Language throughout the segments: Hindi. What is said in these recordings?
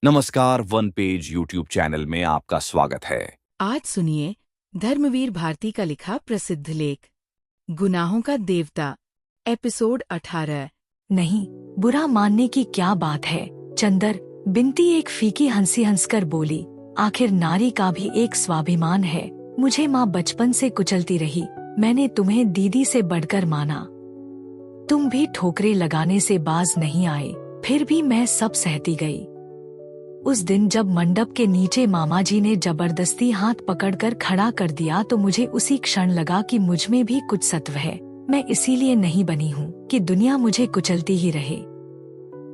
नमस्कार, वन पेज यूट्यूब चैनल में आपका स्वागत है। आज सुनिए धर्मवीर भारती का लिखा प्रसिद्ध लेख गुनाहों का देवता, एपिसोड 18। नहीं, बुरा मानने की क्या बात है चंदर। बिनती एक फीकी हंसी हंसकर बोली, आखिर नारी का भी एक स्वाभिमान है। मुझे माँ बचपन से कुचलती रही, मैंने तुम्हें दीदी से बढ़कर माना। तुम भी ठोकरे लगाने से बाज नहीं आए, फिर भी मैं सब सहती गई। उस दिन जब मंडप के नीचे मामा जी ने जबरदस्ती हाथ पकड़कर खड़ा कर दिया तो मुझे उसी क्षण लगा कि मुझ में भी कुछ सत्व है। मैं इसीलिए नहीं बनी हूँ कि दुनिया मुझे कुचलती ही रहे।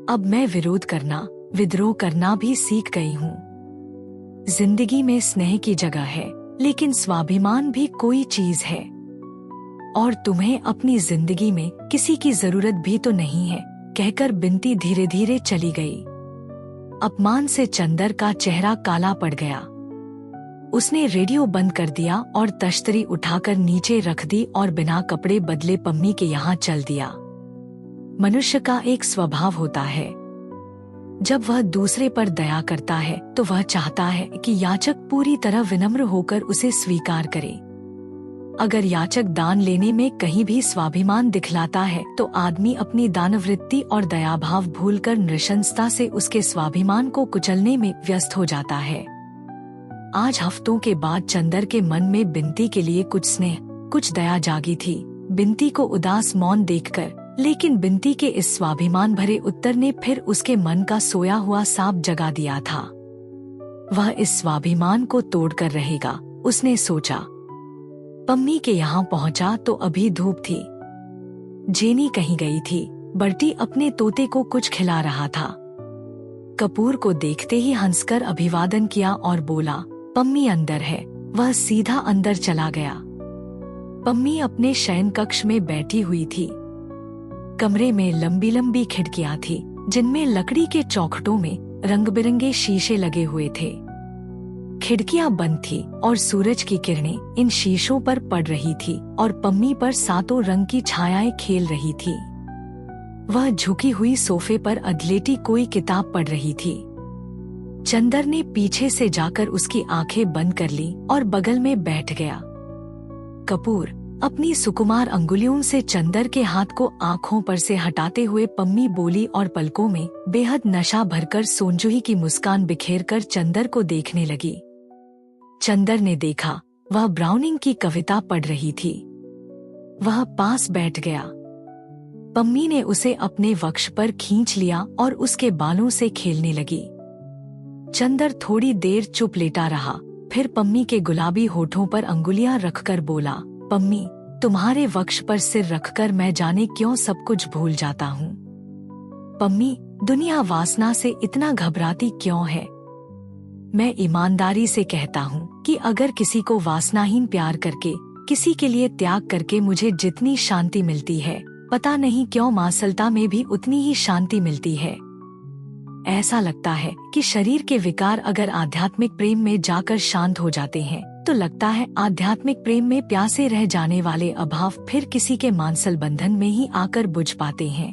अब मैं विरोध करना, विद्रोह करना भी सीख गई हूँ। जिंदगी में स्नेह की जगह है, लेकिन स्वाभिमान भी कोई चीज है। और तुम्हें अपनी जिंदगी में किसी की जरूरत भी तो नहीं है, कहकर बिनती धीरे धीरे चली गई। अपमान से चंदर का चेहरा काला पड़ गया। उसने रेडियो बंद कर दिया और तश्तरी उठाकर नीचे रख दी और बिना कपड़े बदले पम्मी के यहाँ चल दिया। मनुष्य का एक स्वभाव होता है, जब वह दूसरे पर दया करता है तो वह चाहता है कि याचक पूरी तरह विनम्र होकर उसे स्वीकार करे। अगर याचक दान लेने में कहीं भी स्वाभिमान दिखलाता है तो आदमी अपनी दानवृत्ति और दयाभाव भूलकर नृशंसता से उसके स्वाभिमान को कुचलने में व्यस्त हो जाता है। आज हफ्तों के बाद चंदर के मन में बिनती के लिए कुछ स्नेह, कुछ दया जागी थी। बिनती को उदास मौन देखकर, लेकिन बिनती के इस स्वाभिमान भरे उत्तर ने फिर उसके मन का सोया हुआ सांप जगा दिया था। वह इस स्वाभिमान को तोड़कर रहेगा, उसने सोचा। पम्मी के यहाँ पहुंचा तो अभी धूप थी। जेनी कहीं गई थी, बर्टी अपने तोते को कुछ खिला रहा था। कपूर को देखते ही हंसकर अभिवादन किया और बोला, पम्मी अंदर है। वह सीधा अंदर चला गया। पम्मी अपने शयन कक्ष में बैठी हुई थी। कमरे में लंबी लंबी खिड़कियां थी, जिनमें लकड़ी के चौखटों में रंग बिरंगे शीशे लगे हुए थे। खिड़कियां बंद थी और सूरज की किरणें इन शीशों पर पड़ रही थी और पम्मी पर सातों रंग की छायाएं खेल रही थी। वह झुकी हुई सोफे पर अधलेटी कोई किताब पढ़ रही थी। चंदर ने पीछे से जाकर उसकी आंखें बंद कर ली और बगल में बैठ गया। कपूर अपनी सुकुमार अंगुलियों से चंदर के हाथ को आंखों पर से हटाते हुए पम्मी बोली और पलकों में बेहद नशा भरकर सोनजूही की मुस्कान बिखेरकर चंदर को देखने लगी। चंदर ने देखा, वह ब्राउनिंग की कविता पढ़ रही थी। वह पास बैठ गया। पम्मी ने उसे अपने वक्ष पर खींच लिया और उसके बालों से खेलने लगी। चंदर थोड़ी देर चुप लेटा रहा, फिर पम्मी के गुलाबी होठों पर अंगुलियां रखकर बोला, पम्मी, तुम्हारे वक्ष पर सिर रखकर मैं जाने क्यों सब कुछ भूल जाता हूँ। पम्मी, दुनिया वासना से इतना घबराती क्यों है? मैं ईमानदारी से कहता हूँ कि अगर किसी को वासनाहीन प्यार करके, किसी के लिए त्याग करके मुझे जितनी शांति मिलती है, पता नहीं क्यों मांसलता में भी उतनी ही शांति मिलती है। ऐसा लगता है कि शरीर के विकार अगर आध्यात्मिक प्रेम में जाकर शांत हो जाते हैं, तो लगता है आध्यात्मिक प्रेम में प्यासे रह जाने वाले अभाव फिर किसी के मांसल बंधन में ही आकर बुझ पाते हैं।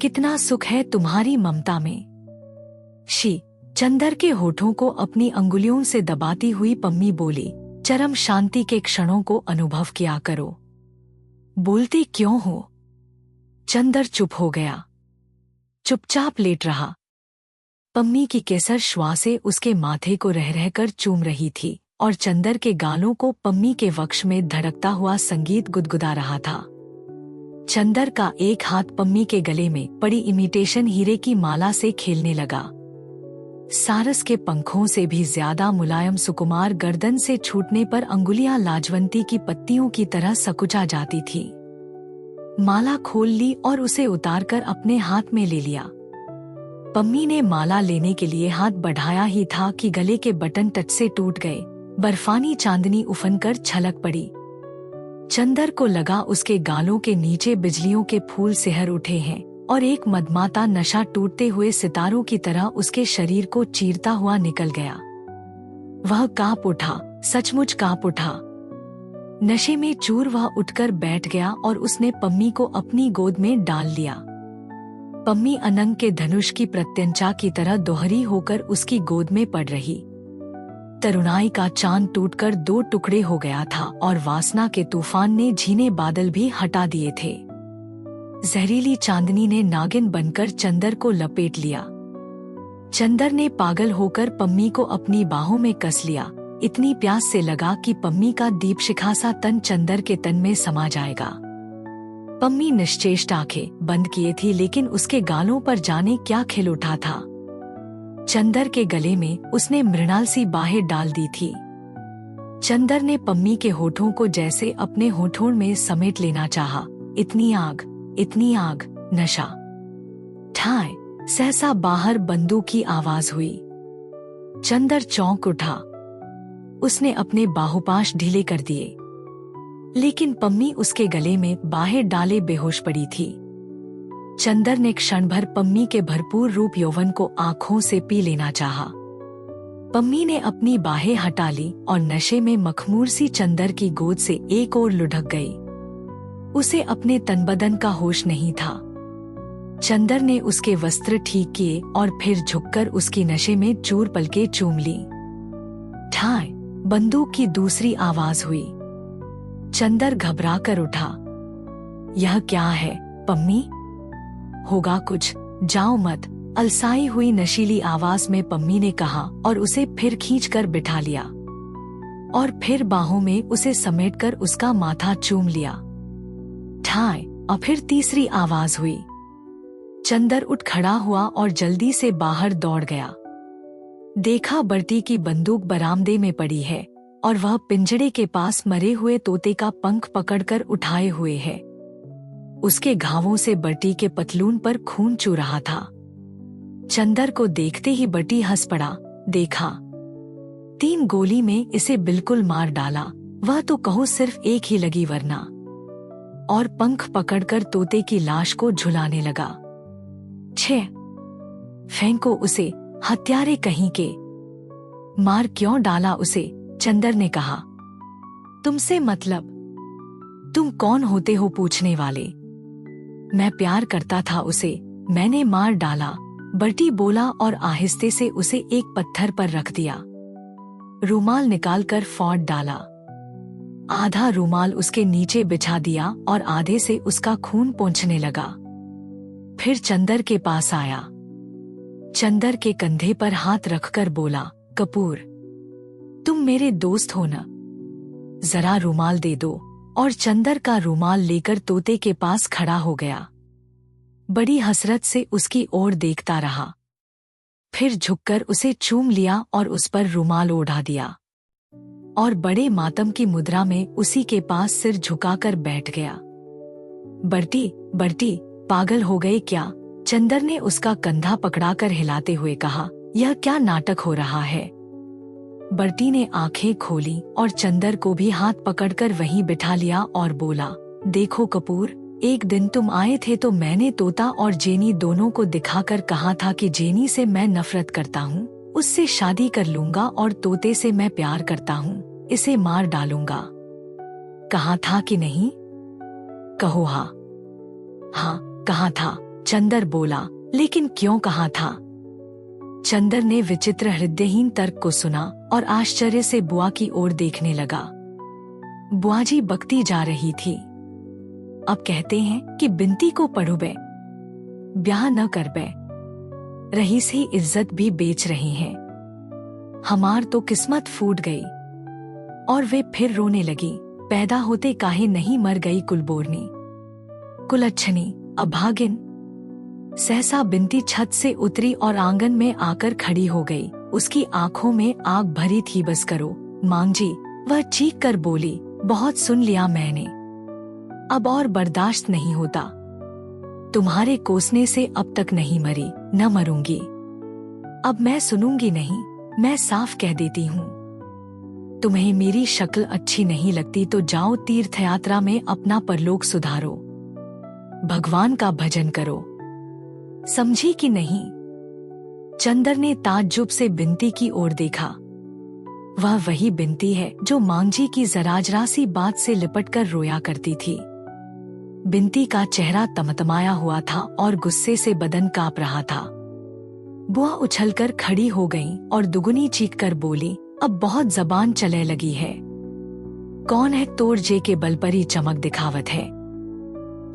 कितना सुख है तुम्हारी ममता में। शी चंदर के होठों को अपनी अंगुलियों से दबाती हुई पम्मी बोली, चरम शांति के क्षणों को अनुभव किया करो। बोलते क्यों हो? चंदर चुप हो गया, चुपचाप लेट रहा। पम्मी की केसर श्वासें उसके माथे को रह रहकर चूम रही थी और चंदर के गालों को पम्मी के वक्ष में धड़कता हुआ संगीत गुदगुदा रहा था। चंदर का एक हाथ पम्मी के गले में पड़ी इमिटेशन हीरे की माला से खेलने लगा। सारस के पंखों से भी ज्यादा मुलायम सुकुमार गर्दन से छूटने पर अंगुलियां लाजवंती की पत्तियों की तरह सकुचा जाती थी। माला खोल ली और उसे उतारकर अपने हाथ में ले लिया। पम्मी ने माला लेने के लिए हाथ बढ़ाया ही था कि गले के बटन टच से टूट गए। बर्फानी चांदनी उफनकर छलक पड़ी। चंदर को लगा उसके गालों के नीचे बिजलियों के फूल सिहर उठे हैं और एक मदमाता नशा टूटते हुए सितारों की तरह उसके शरीर को चीरता हुआ निकल गया। वह कांप उठा, सचमुच कांप उठा। नशे में चूर वह उठकर बैठ गया और उसने पम्मी को अपनी गोद में डाल लिया। पम्मी अनंग के धनुष की प्रत्यंचा की तरह दोहरी होकर उसकी गोद में पड़ रही। तरुणाई का चांद टूटकर 2 टुकड़े हो गया था और वासना के तूफान ने झीने बादल भी हटा दिए थे। जहरीली चांदनी ने नागिन बनकर चंदर को लपेट लिया। चंदर ने पागल होकर पम्मी को अपनी बाहों में कस लिया। इतनी प्यास से लगा कि पम्मी का दीपशिखा सा तन चंदर के तन में समा जाएगा। पम्मी निश्चेष्ट आंखें बंद किए थी, लेकिन उसके गालों पर जाने क्या खिल उठा था। चंदर के गले में उसने मृणाल सी बाहें डाल दी थी। चंदर ने पम्मी के होठों को जैसे अपने होठों में समेट लेना चाहा। इतनी आग, नशा। ठाए सहसा बाहर बंदूक की आवाज हुई। चंदर चौंक उठा। उसने अपने बाहुपाश ढीले कर दिए, लेकिन पम्मी उसके गले में बाहें डाले बेहोश पड़ी थी। चंदर ने क्षण भर पम्मी के भरपूर रूप यौवन को आंखों से पी लेना चाहा। पम्मी ने अपनी बाहें हटा ली और नशे में मखमूर सी चंदर की गोद से एक ओर लुढ़क गई। उसे अपने तनबदन का होश नहीं था। चंदर ने उसके वस्त्र ठीक किए और फिर झुककर उसकी नशे में चूर पलके चूम ली। ठाए बंदूक की दूसरी आवाज हुई। चंदर घबरा कर उठा। यह क्या है पम्मी? होगा कुछ, जाओ मत, अलसाई हुई नशीली आवाज में पम्मी ने कहा और उसे फिर खींचकर बिठा लिया और फिर बाहों में उसे समेटकर उसका माथा चूम लिया। ठाए और फिर तीसरी आवाज हुई। चंदर उठ खड़ा हुआ और जल्दी से बाहर दौड़ गया। देखा बर्टी की बंदूक बरामदे में पड़ी है और वह पिंजड़े के पास मरे हुए तोते का पंख पकड़कर उठाए हुए है। उसके घावों से बर्टी के पतलून पर खून चू रहा था। चंदर को देखते ही बर्टी हंस पड़ा। देखा, 3 गोली में इसे बिल्कुल मार डाला। वह तो कहो सिर्फ एक ही लगी वरना। और पंख पकड़कर तोते की लाश को झुलाने लगा। छे, फेंको उसे, हत्यारे कहीं के। मार क्यों डाला उसे? चंदर ने कहा। तुमसे मतलब? तुम कौन होते हो पूछने वाले? मैं प्यार करता था उसे, मैंने मार डाला, बर्टी बोला और आहिस्ते से उसे एक पत्थर पर रख दिया। रूमाल निकालकर फौंट डाला। आधा रूमाल उसके नीचे बिछा दिया और आधे से उसका खून पोंछने लगा। फिर चंदर के पास आया। चंदर के कंधे पर हाथ रखकर बोला, कपूर, तुम मेरे दोस्त हो ना? जरा रूमाल दे दो। और चंदर का रूमाल लेकर तोते के पास खड़ा हो गया। बड़ी हसरत से उसकी ओर देखता रहा, फिर झुककर उसे चूम लिया और उस पर रूमाल ओढ़ा दिया और बड़े मातम की मुद्रा में उसी के पास सिर झुकाकर बैठ गया। बर्टी, बर्टी, पागल हो गए क्या? चंदर ने उसका कंधा पकड़ाकर हिलाते हुए कहा। यह क्या नाटक हो रहा है? बर्टी ने आंखें खोली और चंदर को भी हाथ पकड़कर वहीं बिठा लिया और बोला, देखो कपूर, एक दिन तुम आए थे तो मैंने तोता और जेनी दोनों को दिखाकर कहा था कि जेनी से मैं नफरत करता हूँ, उससे शादी कर लूंगा और तोते से मैं प्यार करता हूँ, इसे मार डालूंगा। कहा था कि नहीं? कहो हाँ। हाँ, कहा था, चंदर बोला, लेकिन क्यों कहा था? चंदर ने विचित्र हृदयहीन तर्क को सुना और आश्चर्य से बुआ की ओर देखने लगा। बुआ जी बकती जा रही थी। अब कहते हैं कि बिनती को पढ़ो बे, ब्याह न कर बे, रईस ही इज्जत भी बेच रही हैं। हमार तो किस्मत फूट गई। और वे फिर रोने लगी। पैदा होते काहे नहीं मर गई कुलबोरनी, कुलच्छनी, अभागिन। सहसा बिनती छत से उतरी और आंगन में आकर खड़ी हो गई। उसकी आंखों में आग भरी थी। बस करो मांग जी, वह चीख कर बोली, बहुत सुन लिया मैंने, अब और बर्दाश्त नहीं होता। तुम्हारे कोसने से अब तक नहीं मरी, न मरूंगी। अब मैं सुनूंगी नहीं, मैं साफ कह देती हूँ। तुम्हें मेरी शक्ल अच्छी नहीं लगती तो जाओ तीर्थ यात्रा में अपना परलोक सुधारो, भगवान का भजन करो, समझी कि नहीं? चंदर ने ताज्जुब से बिनती की ओर देखा। वह वही बिनती है जो मांझी की जराजरा सी बात से लिपटकर रोया करती थी। बिंती का चेहरा तमतमाया हुआ था और गुस्से से बदन कांप रहा था। बुआ उछलकर खड़ी हो गई और दुगुनी चीख कर बोली, अब बहुत जबान चले लगी है। कौन है तोड़ जे के बल पर ही चमक दिखावत है।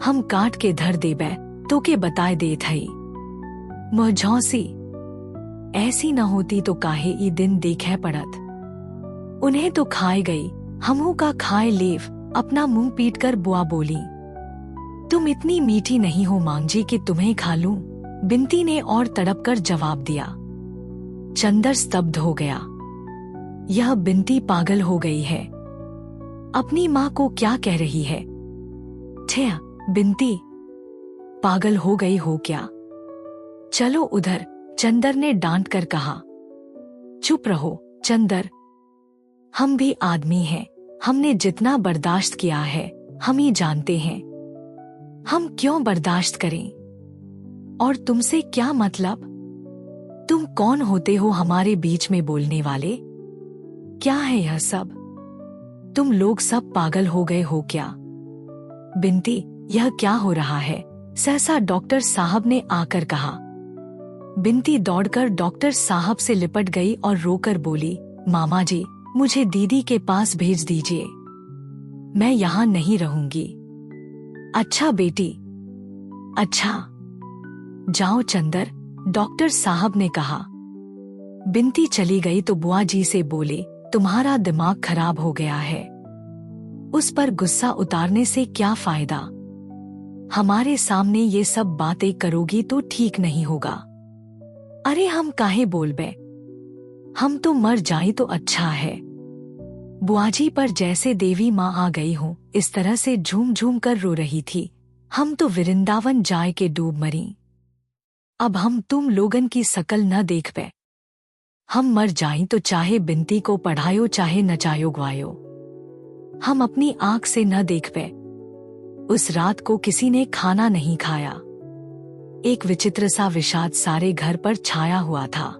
हम काट के धर देबे तो के बताए दे थई। मुझौसी ऐसी न होती तो काहे ई दिन देखे पड़त। उन्हें तो खाए गई, हमहू का खाए लेव। अपना मुंह पीट कर बुआ बोली, तुम इतनी मीठी नहीं हो मांगजी कि तुम्हें खा लूं। बिंती ने और तड़प कर जवाब दिया। चंदर स्तब्ध हो गया। यह बिंती पागल हो गई है। अपनी माँ को क्या कह रही है। छे बिंती पागल हो गई हो क्या। चलो उधर, चंदर ने डांट कर कहा। चुप रहो चंदर, हम भी आदमी हैं। हमने जितना बर्दाश्त किया है हम ही जानते हैं। हम क्यों बर्दाश्त करें। और तुमसे क्या मतलब। तुम कौन होते हो हमारे बीच में बोलने वाले। क्या है यह सब। तुम लोग सब पागल हो गए हो क्या। बिंती यह क्या हो रहा है, सहसा डॉक्टर साहब ने आकर कहा। बिंती दौड़कर डॉक्टर साहब से लिपट गई और रोकर बोली, मामा जी मुझे दीदी के पास भेज दीजिए, मैं यहाँ नहीं रहूंगी। अच्छा बेटी, अच्छा जाओ चंदर, डॉक्टर साहब ने कहा। बिंती चली गई तो बुआ जी से बोले, तुम्हारा दिमाग खराब हो गया है। उस पर गुस्सा उतारने से क्या फायदा। हमारे सामने ये सब बातें करोगी तो ठीक नहीं होगा। अरे हम काहे बोलबे, हम तो मर जाए तो अच्छा है। बुआजी पर जैसे देवी माँ आ गई हो इस तरह से झूम झूम कर रो रही थी। हम तो वृंदावन जाए के डूब मरी। अब हम तुम लोगन की शकल न देख पे। हम मर जाएं तो चाहे बिंती को पढ़ायो चाहे नचायो गवायो, हम अपनी आंख से न देख पे। उस रात को किसी ने खाना नहीं खाया। एक विचित्र सा विषाद सारे घर पर छाया हुआ था।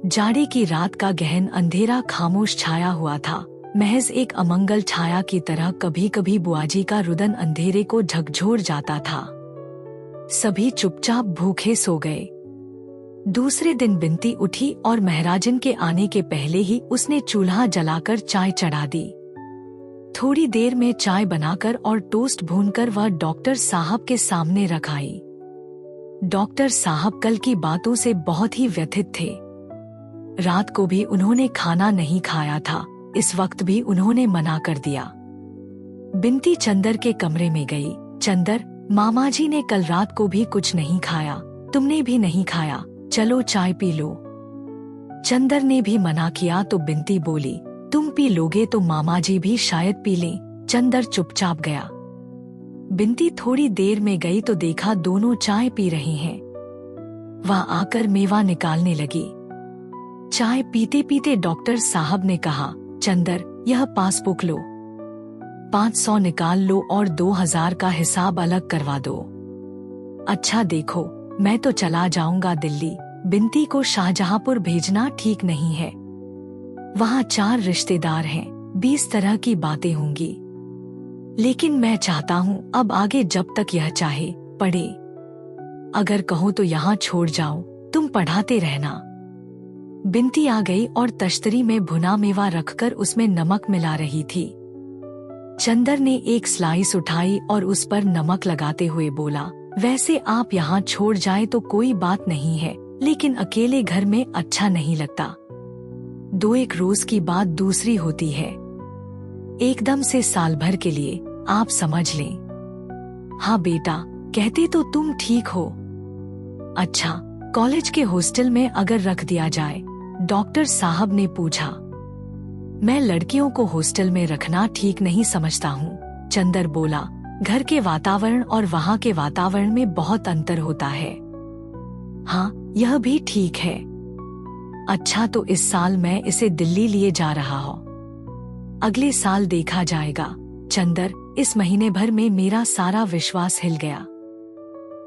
जाड़े की रात का गहन अंधेरा खामोश छाया हुआ था। महज एक अमंगल छाया की तरह कभी कभी बुआजी का रुदन अंधेरे को झकझोर जाता था। सभी चुपचाप भूखे सो गए। दूसरे दिन बिंती उठी और महराजन के आने के पहले ही उसने चूल्हा जलाकर चाय चढ़ा दी। थोड़ी देर में चाय बनाकर और टोस्ट भूनकर वह डॉक्टर साहब के सामने रखाई। डॉक्टर साहब कल की बातों से बहुत ही व्यथित थे। रात को भी उन्होंने खाना नहीं खाया था, इस वक्त भी उन्होंने मना कर दिया। बिंती चंदर के कमरे में गई। चंदर, मामा जी ने कल रात को भी कुछ नहीं खाया, तुमने भी नहीं खाया, चलो चाय पी लो। चंदर ने भी मना किया तो बिंती बोली, तुम पी लोगे तो मामा जी भी शायद पी लें। चंदर चुपचाप गया। बिंती थोड़ी देर में गई तो देखा दोनों चाय पी रहे हैं। वह आकर मेवा निकालने लगी। चाय पीते पीते डॉक्टर साहब ने कहा, चंदर यह पासबुक लो, 500 निकाल लो और 2000 का हिसाब अलग करवा दो। अच्छा देखो, मैं तो चला जाऊंगा दिल्ली। बिंती को शाहजहांपुर भेजना ठीक नहीं है। वहाँ 4 रिश्तेदार हैं, 20 तरह की बातें होंगी। लेकिन मैं चाहता हूँ अब आगे जब तक यह चाहे पढ़े। अगर कहो तो यहाँ छोड़ जाऊं, तुम पढ़ाते रहना। बिंती आ गई और तश्तरी में भुना मेवा रखकर उसमें नमक मिला रही थी। चंदर ने एक स्लाइस उठाई और उस पर नमक लगाते हुए बोला, वैसे आप यहाँ छोड़ जाए तो कोई बात नहीं है, लेकिन अकेले घर में अच्छा नहीं लगता। 2-1 रोज की बात दूसरी होती है, एकदम से साल भर के लिए, आप समझ लें। हाँ बेटा, कहते तो तुम ठीक हो। अच्छा, कॉलेज के हॉस्टल में अगर रख दिया जाए? डॉक्टर साहब ने पूछा। मैं लड़कियों को हॉस्टल में रखना ठीक नहीं समझता हूँ, चंदर बोला। घर के वातावरण और वहाँ के वातावरण में बहुत अंतर होता है। हाँ, यह भी ठीक है। अच्छा, तो इस साल मैं इसे दिल्ली लिए जा रहा हूँ, अगले साल देखा जाएगा। चंदर, इस महीने भर में मेरा सारा विश्वास हिल गया।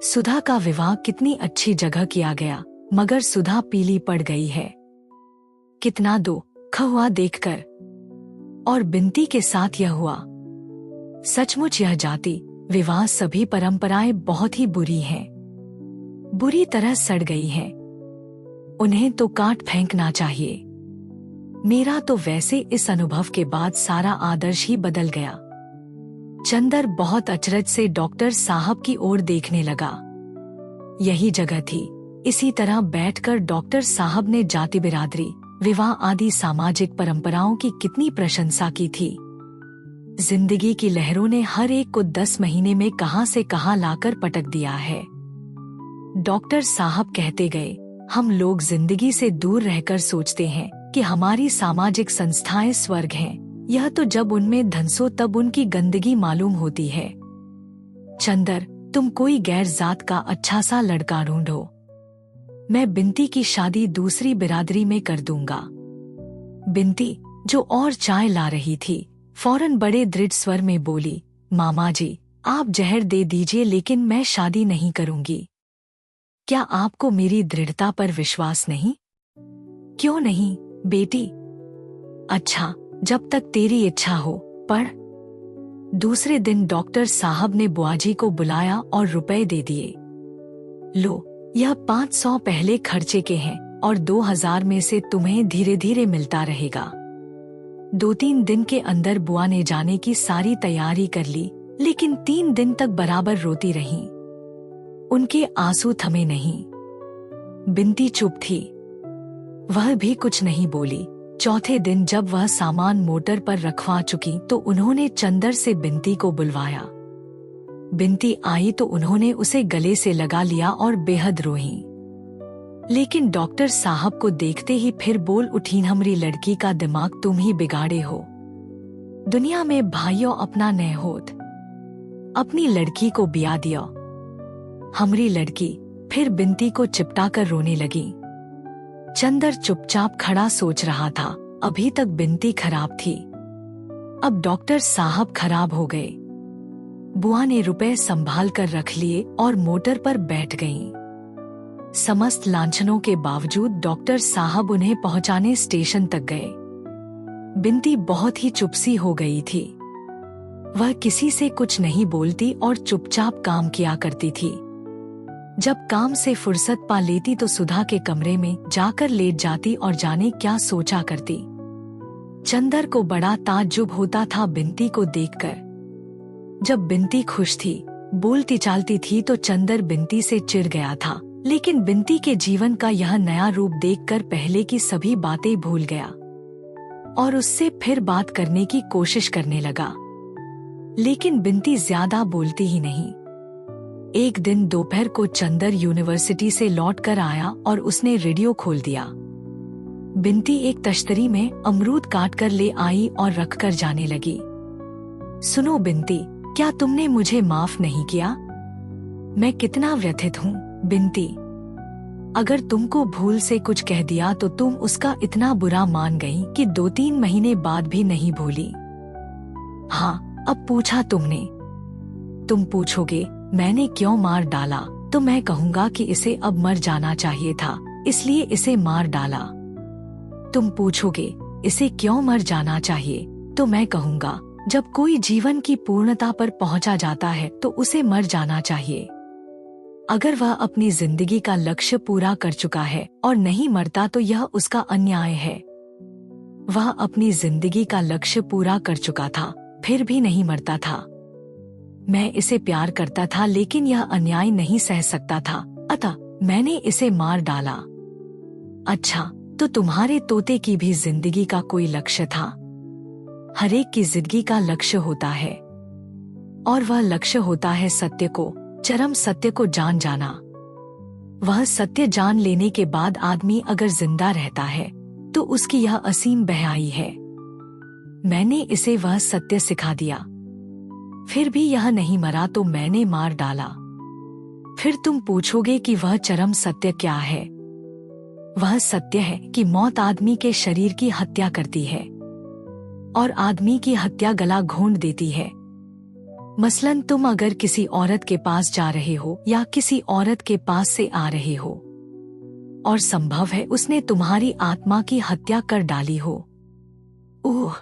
सुधा का विवाह कितनी अच्छी जगह किया गया, मगर सुधा पीली पड़ गई है। कितना दुख हुआ देखकर। और बिंती के साथ यह हुआ। सचमुच यह जाति विवाह सभी परंपराएं बहुत ही बुरी हैं, बुरी तरह सड़ गई हैं। उन्हें तो काट फेंकना चाहिए। मेरा तो वैसे इस अनुभव के बाद सारा आदर्श ही बदल गया। चंदर बहुत अचरज से डॉक्टर साहब की ओर देखने लगा। यही जगह थी। इसी तरह बैठकर डॉक्टर साहब ने जाति बिरादरी, विवाह आदि सामाजिक परंपराओं की कितनी प्रशंसा की थी। जिंदगी की लहरों ने हर एक को 10 महीने में कहां से कहां लाकर पटक दिया है। डॉक्टर साहब कहते गए, हम लोग जिंदगी से दूर रहकर सोचते हैं कि हमारी सामाजिक संस्थाएं स्वर्ग हैं। यह तो जब उनमें धंसो तब उनकी गंदगी मालूम होती है। चंदर, तुम कोई गैर जात का अच्छा सा लड़का ढूंढो। मैं बिंती की शादी दूसरी बिरादरी में कर दूंगा। बिंती, जो और चाय ला रही थी, फौरन बड़े दृढ़ स्वर में बोली, मामा जी, आप जहर दे दीजिए लेकिन मैं शादी नहीं करूंगी। क्या आपको मेरी दृढ़ता पर विश्वास नहीं? क्यों नहीं बेटी? अच्छा, जब तक तेरी इच्छा हो, पढ़। दूसरे दिन डॉक्टर साहब ने बुआजी को बुलाया और रुपए दे दिए। लो, यह 500 पहले खर्चे के हैं और 2000 में से तुम्हें धीरे धीरे मिलता रहेगा। 2-3 दिन के अंदर बुआ ने जाने की सारी तैयारी कर ली, लेकिन 3 दिन तक बराबर रोती रहीं। उनके आंसू थमे नहीं। बिंती चुप थी, वह भी कुछ नहीं बोली। चौथे दिन जब वह सामान मोटर पर रखवा चुकी तो उन्होंने चंदर से बिंती को बुलवाया। बिंती आई तो उन्होंने उसे गले से लगा लिया और बेहद रोई। लेकिन डॉक्टर साहब को देखते ही फिर बोल उठी, हमारी लड़की का दिमाग तुम ही बिगाड़े हो। दुनिया में भाइयों अपना न होत, अपनी लड़की को ब्याह दिया। हमारी लड़की। फिर बिंती को चिपटा कर रोने लगी। चंदर चुपचाप खड़ा सोच रहा था। अभी तक बिंती खराब थी, अब डॉक्टर साहब खराब हो गए। बुआ ने रुपए संभाल कर रख लिए और मोटर पर बैठ गईं। समस्त लांछनों के बावजूद डॉक्टर साहब उन्हें पहुंचाने स्टेशन तक गए। बिंती बहुत ही चुपसी हो गई थी। वह किसी से कुछ नहीं बोलती और चुपचाप काम किया करती थी। जब काम से फुर्सत पा लेती तो सुधा के कमरे में जाकर लेट जाती और जाने क्या सोचा करती। चंदर को बड़ा ताज्जुब होता था बिंती को देखकर। जब बिंती खुश थी, बोलती चालती थी तो चंदर बिंती से चिढ़ गया था, लेकिन बिंती के जीवन का यह नया रूप देखकर पहले की सभी बातें भूल गया और उससे फिर बात करने की कोशिश करने लगा। लेकिन बिंती ज्यादा बोलती ही नहीं। एक दिन दोपहर को चंदर यूनिवर्सिटी से लौट कर आया और उसने रेडियो खोल दिया। बिंती एक तश्तरी में अमरूद काट कर ले आई और रख कर जाने लगी। सुनो बिंती, क्या तुमने मुझे माफ नहीं किया? मैं कितना व्यथित हूँ बिंती। अगर तुमको भूल से कुछ कह दिया तो तुम उसका इतना बुरा मान गई कि 2-3 महीने बाद भी नहीं भूली। हाँ, अब पूछा तुमने। तुम पूछोगे मैंने क्यों मार डाला तो मैं कहूँगा कि इसे अब मर जाना चाहिए था, इसलिए इसे मार डाला। तुम पूछोगे इसे क्यों मर जाना चाहिए तो मैं कहूँगा जब कोई जीवन की पूर्णता पर पहुँचा जाता है तो उसे मर जाना चाहिए। अगर वह अपनी जिंदगी का लक्ष्य पूरा कर चुका है और नहीं मरता तो यह उसका अन्याय है। वह अपनी जिंदगी का लक्ष्य पूरा कर चुका था, फिर भी नहीं मरता था। मैं इसे प्यार करता था लेकिन यह अन्याय नहीं सह सकता था, अतः मैंने इसे मार डाला। अच्छा, तो तुम्हारे तोते की भी जिंदगी का कोई लक्ष्य था? हरेक की जिंदगी का लक्ष्य होता है और वह लक्ष्य होता है सत्य को, चरम सत्य को जान जाना। वह सत्य जान लेने के बाद आदमी अगर जिंदा रहता है तो उसकी यह असीम बहाई है। मैंने इसे वह सत्य सिखा दिया, फिर भी यह नहीं मरा तो मैंने मार डाला। फिर तुम पूछोगे कि वह चरम सत्य क्या है? वह सत्य है कि मौत आदमी के शरीर की हत्या करती है और आदमी की हत्या गला घोंट देती है। मसलन तुम अगर किसी औरत के पास जा रहे हो या किसी औरत के पास से आ रहे हो और संभव है उसने तुम्हारी आत्मा की हत्या कर डाली हो, ओह,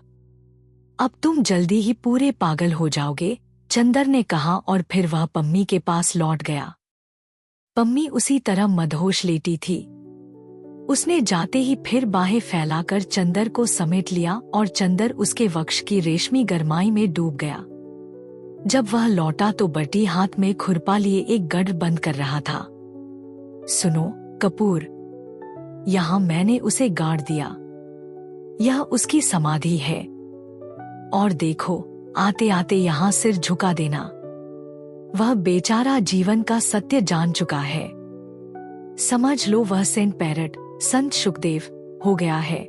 अब तुम जल्दी ही पूरे पागल हो जाओगे, चंदर ने कहा और फिर वह पम्मी के पास लौट गया। पम्मी उसी तरह मदहोश लेटी थी। उसने जाते ही फिर बाहें फैलाकर चंदर को समेट लिया और चंदर उसके वक्ष की रेशमी गरमाई में डूब गया। जब वह लौटा तो बटी हाथ में खुरपा लिए एक गढ़ बंद कर रहा था। सुनो कपूर, यहाँ मैंने उसे गाड़ दिया। यह उसकी समाधि है। और देखो, आते आते यहाँ सिर झुका देना। वह बेचारा जीवन का सत्य जान चुका है। समझ लो वह सेंट पैरट संत सुखदेव हो गया है।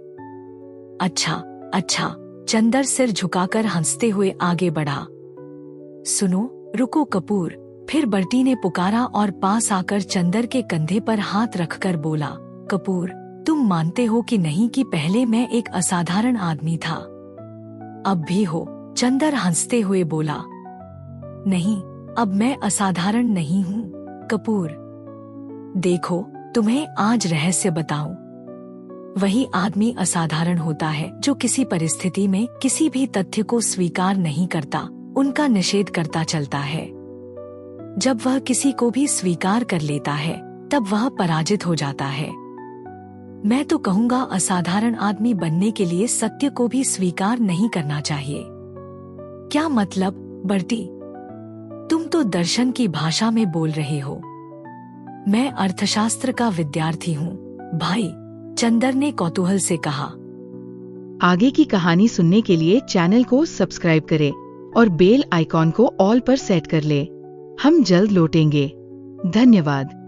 अच्छा अच्छा, चंदर सिर झुकाकर हंसते हुए आगे बढ़ा। सुनो, रुको कपूर, फिर बर्टी ने पुकारा और पास आकर चंदर के कंधे पर हाथ रखकर बोला, कपूर, तुम मानते हो कि नहीं कि पहले मैं एक असाधारण आदमी था? अब भी हो? चंदर हंसते हुए बोला, नहीं, अब मैं असाधारण नहीं हूँ कपूर। देखो, तुम्हें आज रहस्य बताऊं। वही आदमी असाधारण होता है जो किसी परिस्थिति में किसी भी तथ्य को स्वीकार नहीं करता, उनका निषेध करता चलता है। जब वह किसी को भी स्वीकार कर लेता है तब वह पराजित हो जाता है। मैं तो कहूँगा असाधारण आदमी बनने के लिए सत्य को भी स्वीकार नहीं करना चाहिए। क्या मतलब बर्टी? तुम तो दर्शन की भाषा में बोल रहे हो। मैं अर्थशास्त्र का विद्यार्थी हूँ भाई, चंदर ने कौतूहल से कहा। आगे की कहानी सुनने के लिए चैनल को सब्सक्राइब करें और बेल आइकॉन को ऑल पर सेट कर ले। हम जल्द लौटेंगे। धन्यवाद।